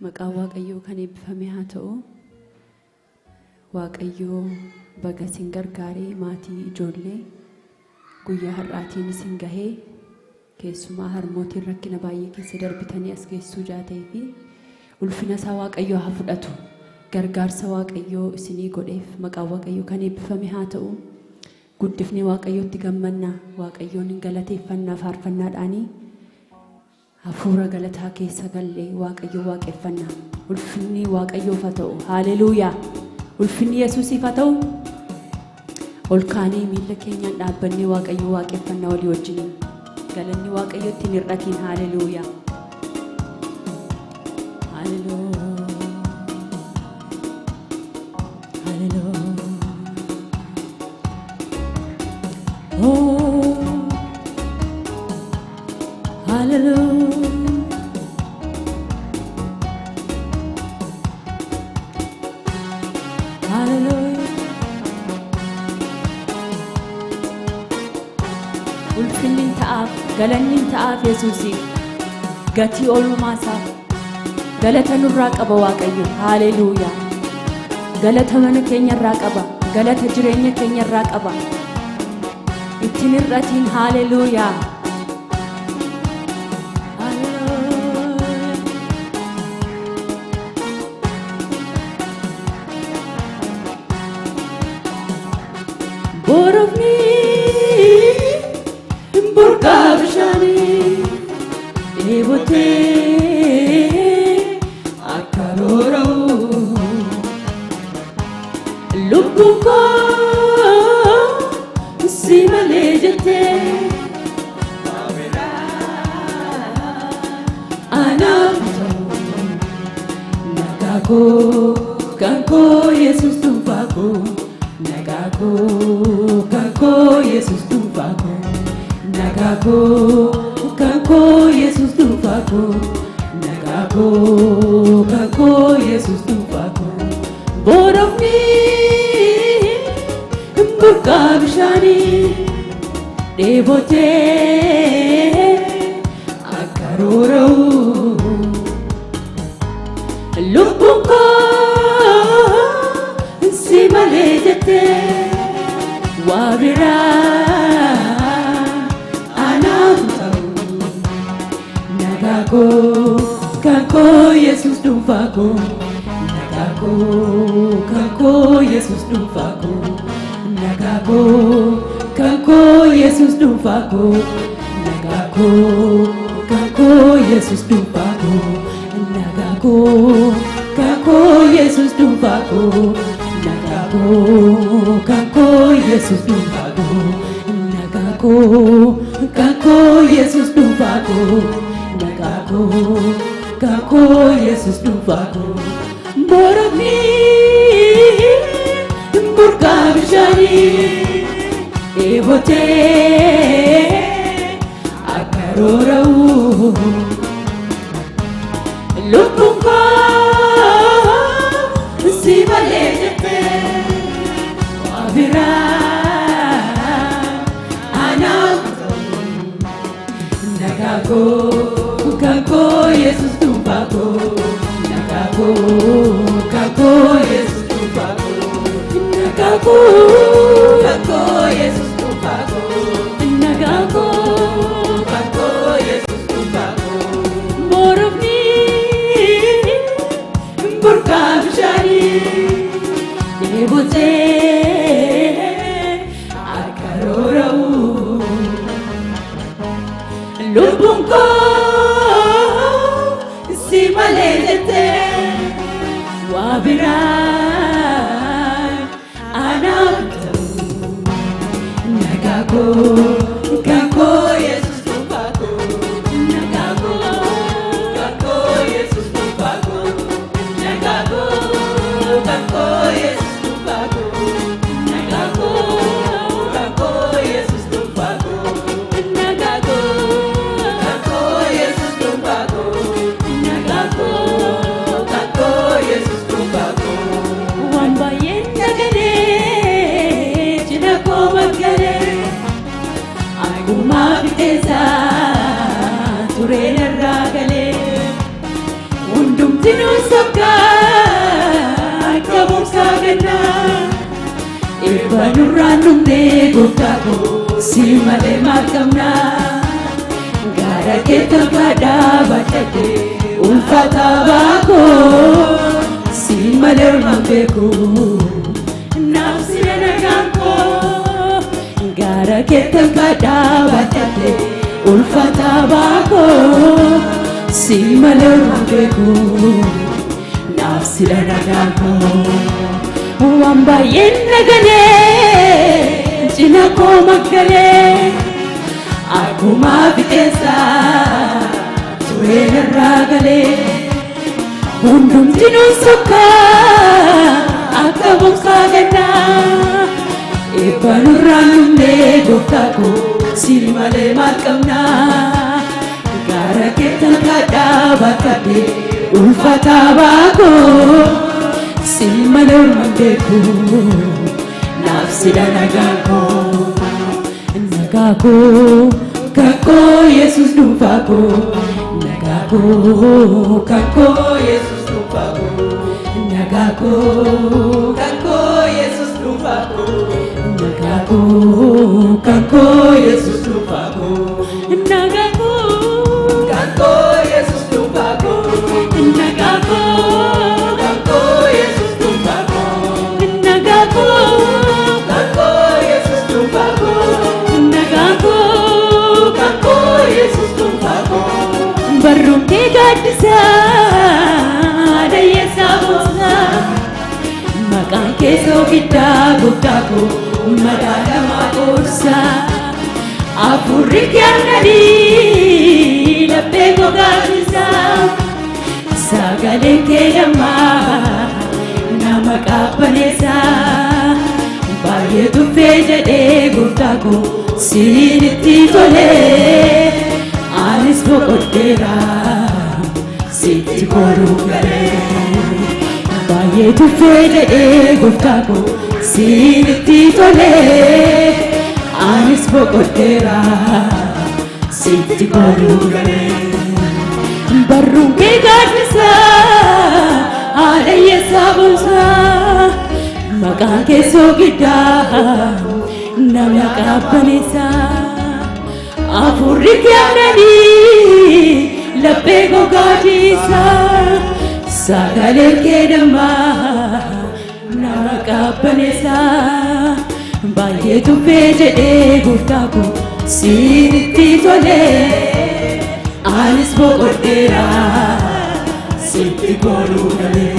Maqaa Waaqayyoo kan eebbifame haa ta'u. Waaqayyoo baga isin gargaaree maatii ijoollee guyyaa har'aatiin isin gahee keessumaa harmootiin rakkina baay'ee keessa darbitanii as geessuu jaatee fi ulfina isaa Waaqayyoo haa fudhatu. Gargaarsa Waaqayyoo isinii godheef maqaa Waaqayyoo kan eebbifame haa ta'u. Guddifni Waaqayyootti gammannaa Waaqayyoon galateeffannaa faarfannaadhaanii hafuura galataa keessa gallee Waaqayyoo waaqeffannaa. Ulfinni Waaqayyoof haa ta'u. Haleluuyaa. Ulfinni Yesuusiif haa ta'u. Ol kaanee miilla keenyaan dhaabbannee Waaqayyoo waaqeffannaa walii wajjin. Galanni Waaqayyootti hin hir'atiin. Haleluuyaa. Haleluuyaa. Haleluuyaa. Oh. Hallelujah. Hallelujah. Ulfinni ta'aaf galanni ta'aaf Yesuusiif gatii oolmaasaaf galata nurraa qaba Waaqayyo. Hallelujah. Galata mana keenya irraa qaba. Galata jireenya keenya irraa qaba. Ittiin hir'atiin. Hallelujah. Borofni burqaabshani eebote akaroro lubbuko simale jete anamto nagako kanko Yesus tumpako nagako kanko Yesus tumpako nagako kanko Yesus tumpako nagako kanko Yesus tumpako borofni burqaabshani debote akaroro lubbuko simale jete wabira anamto nagako kanko Yesus tumpako nagako kanko Yesus tumpako nagako kanko Yesus tumpako nagako kanko Yesus tumpako nagako kanko Yesus tumpako nagako kanko Yesus tumpako nagako kanko Yesus tumpako nagako kanko Yesus tumpako borofni burqaabshani eebote akaroro lubbuko simale jete wabira anamto nagako kanko Yesus tumpako nagako kanko Yesus tumpako nagako kanko Yesus tumpako nagako kanko Yesus tumpako borofni burqaabshani debote akaroro lubbuko simale jete wabira anamto nagako kanko Yesus tumpako nagako kanko Yesus tumpako nagako kanko Yesus tumpako nagako kanko Yesus tumpako nagako kanko Yesus tumpako nagako kanko Yesus tumpako wambayen nagane jinako magale aguma biteza turena ragale undum tinu sagana Ibanurranumne guftago simale makamna Gara ketal kada batade ulfata bako simale mambeku Nafsile naganko Gara ketal kada batade ulfata bako simale mambeku Nafsile naganko Wamba yennagale Jinako magale Akuma bitesa Tuena ragale Undum jinun suka Akabung sagana Ibanurranumne guftago Simale makamna Gara ketal kada batade ulfata bako Simale mambeku Nafsida nagako Nagako Kako Yesus dufago Nagako Kako Yesus dufago Nagako Kako Yesus dufago Nagako Kako Yesus dufago Nagako Kako Yesus dufago Nagako Barumke gadisa Daya sabosa Makan keso kita gutaku Madada makursa Apurik yang nadi Lapego gadisa Sagale kedama Nama kapanesa Baye tu feja de gutaku Siniti tole Anis bokodera Siti korugare Baye tu fede guftago Siniti tole Anis bokodera Siti korugare Barrunge gadisa Alaye sabunsa Makan keso gida Namaka panisa Apurik yang nadi Lapego gadisa Sagale kedama Namaka panesa Baye tu feje guftago Siniti tole Anis bokodera Sinti korugale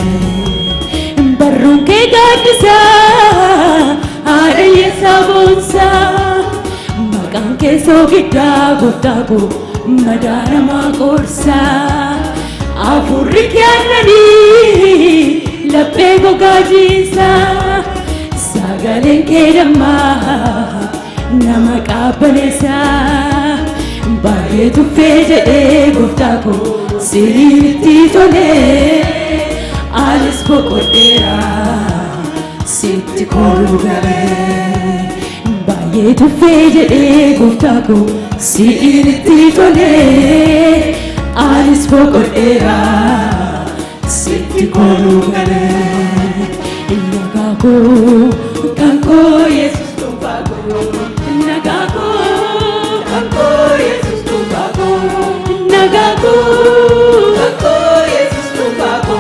Barrunke gadisa Araye sabunsa Makan keso kita guftago Madana makursa Apurik yang nadi Lapego gadisa Sagale kedama Nama kapanesa Baye tu feje guftago Siniti tole Alis bokodera Sinti korugare Baye tu feje guftago Siniti tole Alis bokodera Sinti korugare Nagako Kako Yesus dufago Nagako Kako Yesus dufago Nagako Kako Yesus dufago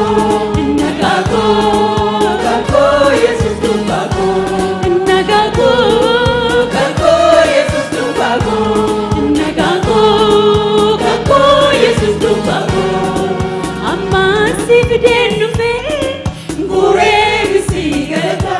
Nagako Kako Yesus dufago Nagako Kako Yesus dufago Nagako Kako Yesus dufago Amma si fidenu fe Gure misi gata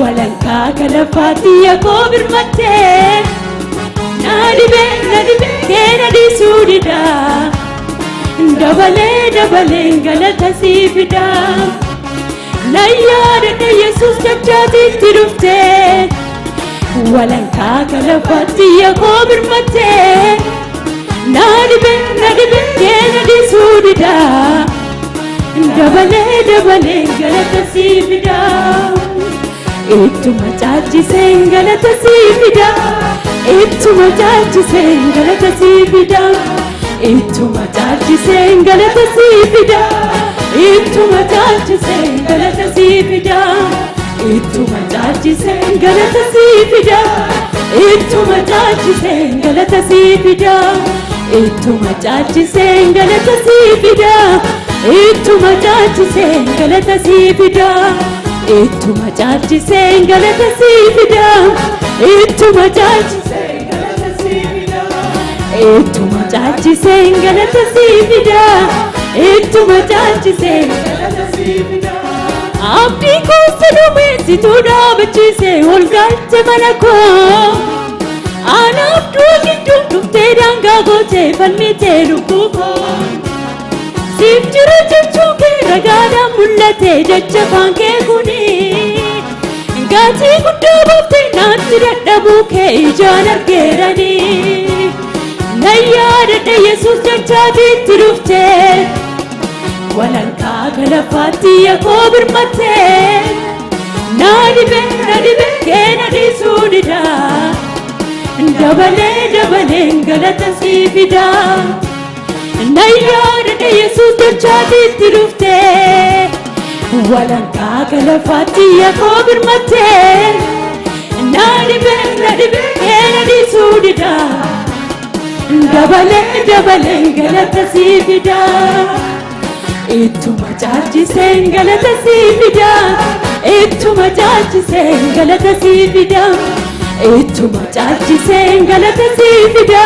walanka kalafati yakobir matte nadibe kenadi sudida dabale galata sifida nayyada yesus jajati tirufte walanka kalafati yakobir matte nadibe kenadi sudida dabale galata sifida ittuma chaachise galata sifida ittuma chaachise galata sifida ittuma chaachise galata sifida ittuma chaachise galata sifida ittuma chaachise galata sifida ittuma chaachise galata sifida ittuma chaachise galata sifida ittuma chaachise galata sifida ittuma chaachise galata sifida ittuma chaachise galata sifida ittuma chaachise galata sifida ittuma chaachise galata sifida abdi ko sanume situda bachise olgalte manako anaf tu teranga gote palmite rukuko sifjuru chuke ragada mullate jajjaban ke kuni gati gudda bofte natira dabuke ijana gerani nayyada yesus jajjati tirufte walanka galafati yakobir matte nadibe kenadi sudida dabale galata sifida nayyada yesus jajjati tirufte walanka galafati yakobir matte nadibe kenadi sudida dabale galata sifida ittuma chaachise galata sifida ittuma chaachise galata sifida ittuma chaachise galata sifida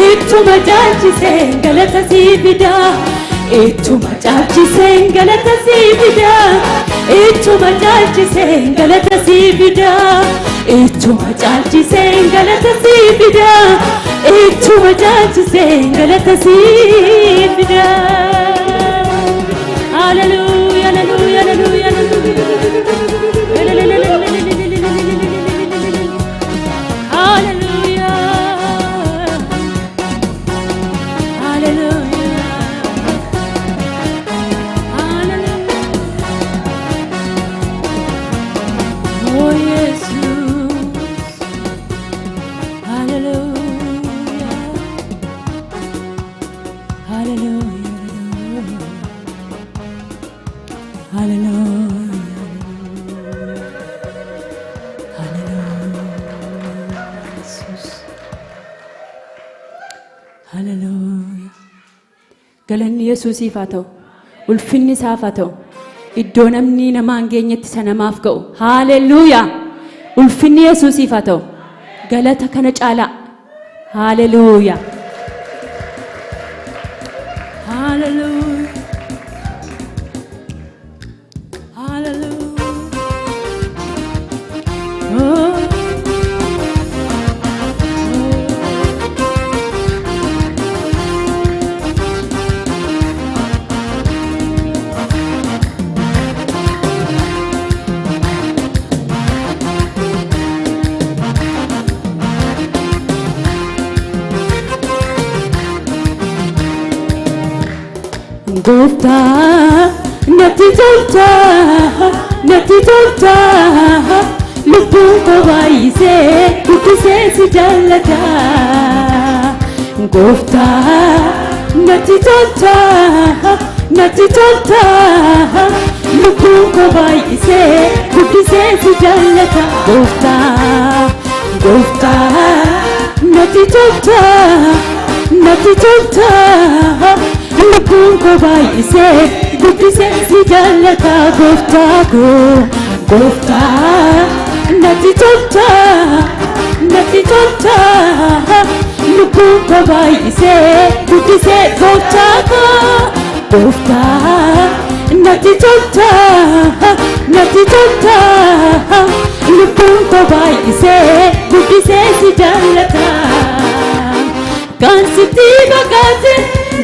ittuma chaachise galata sifida ittuma chaachise galata sifida ittuma chaachise galata sifida ittuma chaachise galata sifida ittuma chaachise galata sifida hallelujah hallelujah hallelujah galanni yesuusiif haa ta'u ulfinni isaaf haa ta'u iddoo namni nama hin geenyetti sanamaaf ga'u haleluuyaa ulfinni yesuusiif haa ta'u galata kana caalaa haleluuyaa haleluuyaa haleluuyaa oh Gofta nati tolta lubbu ko baay'ise guddise si jallata Gofta nati tolta lubbu ko baay'ise guddise si jallata Gofta nati tolta lubbu ko baay'ise guddise si jallata Gofta nati tolta lubbu ko baay'ise guddise Gofta nati tolta natti tolta lubbuun koo baay'isee guddisee si jaallata kan sitti baqate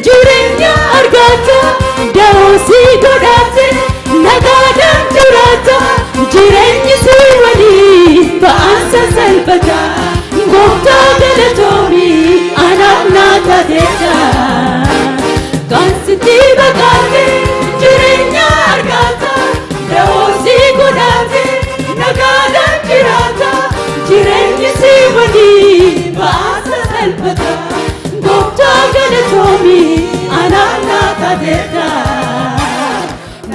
jireenya argata da'oo si godhate nagaadhaan jiraata jireenyi si waliin ba'aansa salphata gooftaa galatoomii anaaf naa taateetta kan sitti baqate jireenya argata da'oo si godhate nagaadhaan jiraata jireenyi si waliin ba'aansa salphata gooftaa galatoomii anaaf naa taateetta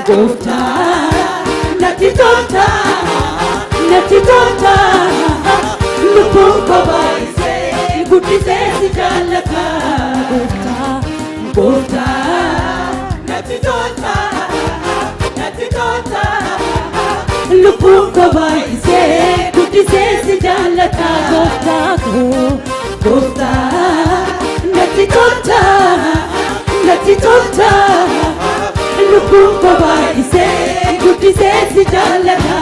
gooftaa natti tolta lubbuun koo baay'isee guddisee si jaallata gooftaa natti tolta lubbuun koo baay'isee guddisee si jaallata gooftaa natti tolta lubbuun koo baay'isee guddisee si jaallata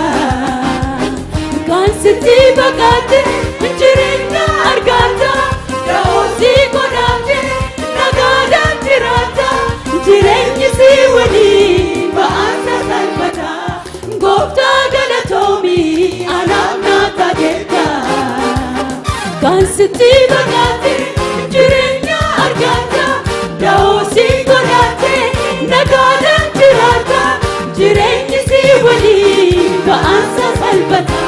kan sitti baqate jireenya argata da'oo si godhate nagaadhaan jiraata jireenyi si waliin ba'aansa salphata gooftaa galatoomii anaaf naa taateetta kan sitti baqate jireenya argata da'oo si godhate nagaadhaan jiraata jireenyi si waliin ba'aansa salphata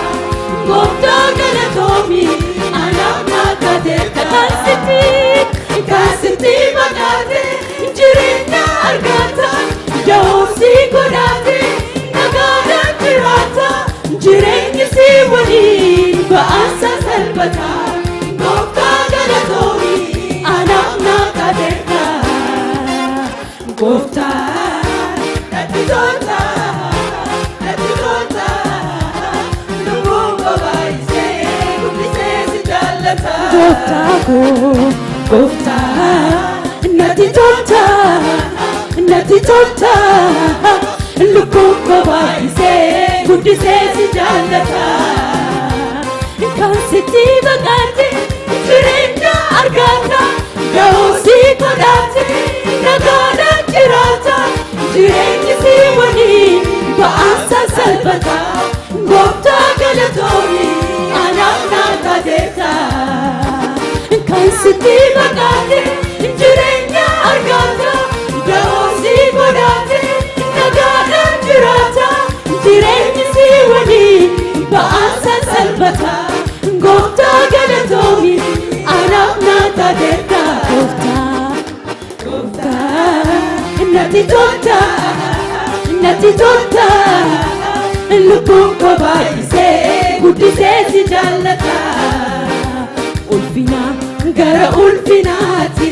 gooftaa galatoomii anaaf naa taateetta kan sitti baqate jireenya argata da'oo si godhate nagaadhaan jiraata jireenyi si waliin ba'aansa salphata gooftaa galatoomii anaaf naa taateetta gooftaa natti tolta lubbuun koo baay'isee guddisee si jaallata gooftaa natti tolta lubbuun koo baay'isee guddisee si jaallata kan sitti baqate jireenya argata da'oo si godhate nagaadhaan jiraata jireenyi si waliin ba'aansa salphata gooftaa galatoomii anaaf naa taateetta kan sitti baqate jireenya argata da'oo si godhate nagaadhaan jiraata jireenyi si waliin ba'aansa salphata gooftaa galatoomii anaaf naa taateetta gooftaa natti tolta lubbuun koo baay'isee guddisee si jaallata ulfina gara ulfinaatti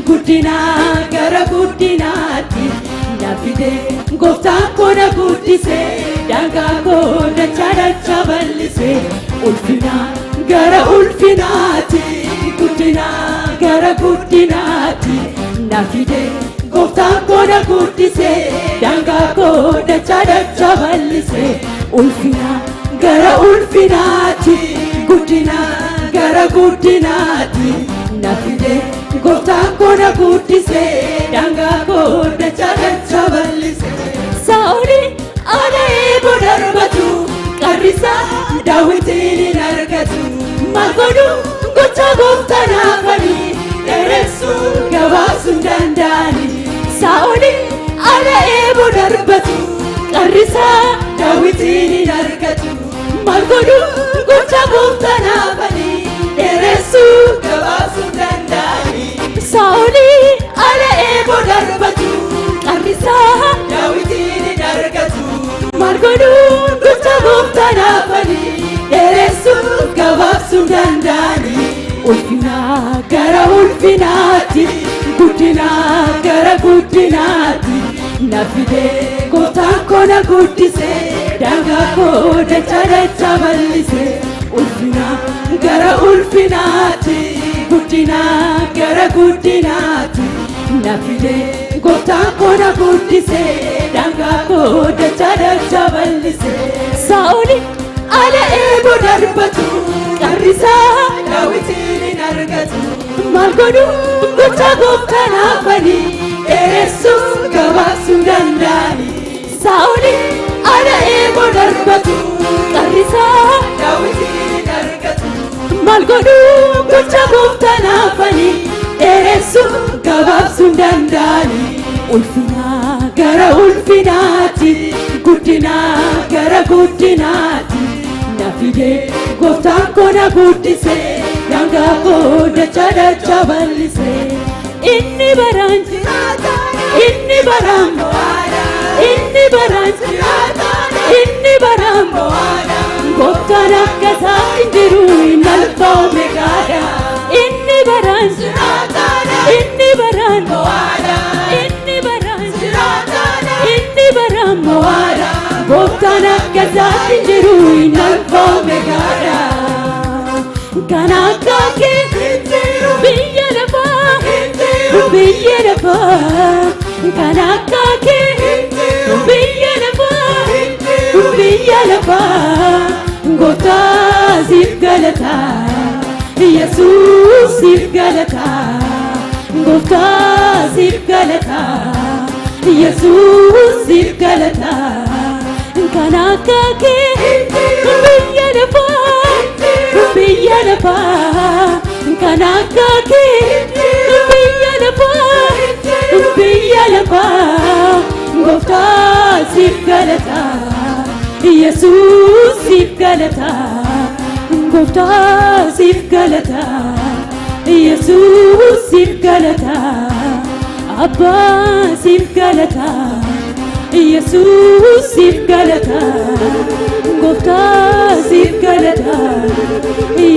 guddina gara guddinaatti na fide gooftaan koo na guddisee daangaa koo dachaa bal'isee ulfina gara ulfinaatti guddina gara guddinaatti na fide gooftaan koo na guddisee daangaa koo dachaa bal'isee ulfina gara ulfinaatti guddina gara guddinaatti na fide gooftaan koo na guddisee daangaa koo dachaa bal'isee saa'oli ana eeboo darbatu qarrisa daawitiin hin argatu maal godhu gocha gooftaa naafanii dheeressuu gabaabsuu hin danda'ani saa'oli ana eeboo darbatu qarrisa daawitiin hin argatu maal godhu gocha gooftaa naafanii dheeressuu gabaabsuu hin danda'ani saa'oli ana eeboo darbatu qarrisa daawitiin hin argatu maal godhu gocha gooftaa naafanii dheeressuu gabaabsuu hin danda'ani ulfina gara ulfinaatti guddina gara guddinaatti na fide gooftaan koo na guddisee daangaa koo dachaa bal'isee ulfina gara ulfinaatti guddina gara guddinaatti na fide gooftaan koo na guddisee daangaa koo dachaa dachaa bal'isee. Saa'ol ala eeboo darbatu qarrisaa Daawitiin hin argatu. Maal godhu gochaa gooftaan hafanii dheeressuu gabaabsuu danda'ani. Saa'ol ala eeboo darbatu qarrisaa Daawitiin hin argatu. Maal godhu gochaa gooftaan hafanii dheeressuu gabaabsuu danda'ani. Ulfinaa gara ulfinaatti guddinaa gara guddinaatti na fidee gooftaan koo na guddisee daangaa koo dachaa dachaa bal'isee. Inni baraan jiraata inni baraan mo'aadha inni baraan jiraata inni baraan mo'aadha gooftaan akka isaa hin jiru hin alfa omeegaadha. Inni baraan jiraata inni baraan mo'aadha inni baraan jiraata inni baraan mo'aadha gooftaan akka isaa hin jiru hin alfa omeegaadha. Kan akka kee biyya lafaa biyya lafaa kan akka kee biyya lafaa biyya lafaa gooftaa siif galata Yesuus siif galata gooftaa siif galata Yesuus siif galata. Kan akka kee biyya lafaa biyya lafaa kan akka kee biyya lafaa biyya lafaa gooftaa siif galata Yesuus siif galata gooftaa siif galata Yesuus siif galata Abbaa siif galata Yesuus siif galata gooftaa siif galata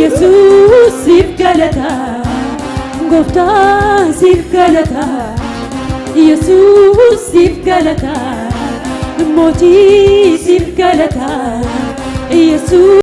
Yesuus siif galata gooftaa siif galata Yesuus siif galata mootii siif galata Yesuus.